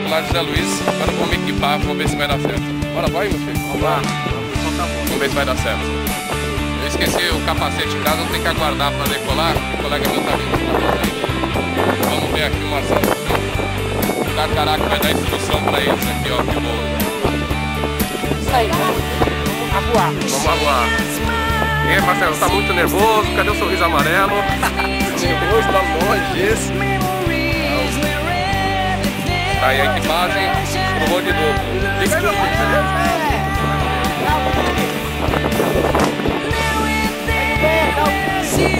do Lar José Luiz. Agora vamos me equipar, vamos ver se vai dar certo. Bora, vai, meu filho? Vamos lá. Vamos ver se vai dar certo. Eu esqueci o capacete em casa, eu tenho que aguardar para decolar. O colega meu tá vindo com o capacete. Vamos ver aqui o Marcelo. O Carcaraca vai dar instrução para eles aqui, ó. Que bom. Isso aí, vamos voar. Vamos voar. E aí, Marcelo, tá muito nervoso? Cadê o sorriso amarelo? Nervoso, tá longe esse. Tá aí a equipagem pro voo de duplo. Fica aí, meu filho, beleza?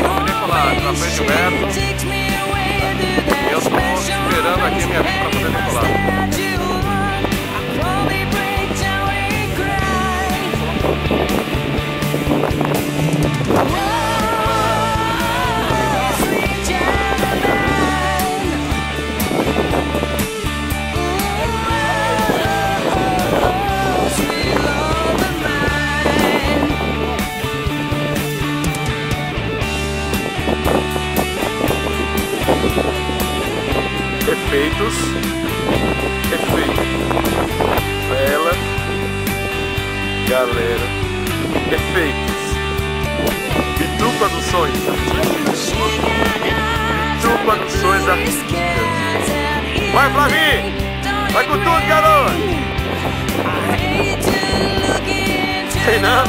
Vamos decolar na frente do Beto. E eu estou esperando aqui minha vida para poder decolar. Efeitos. Ela. Galera. Efeitos. Bitu Produções. Bitu Produções Artísticas. Vai, Flavinho! Vai com tudo, garoto! Sei não?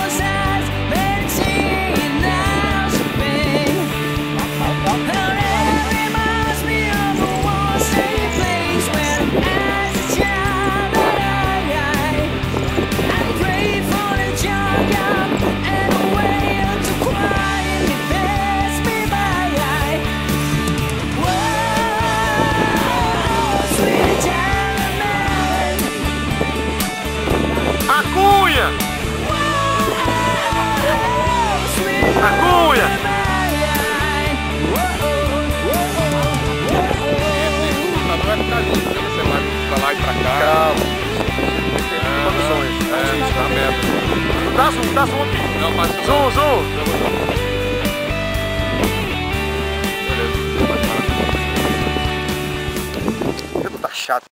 Acunha! Acunha! Não vai ficar lindo, você vai pra lá e pra cá. Calma. Tá aberto. Dá zoom aqui. Não, faz Zoom. Beleza. Tá chato.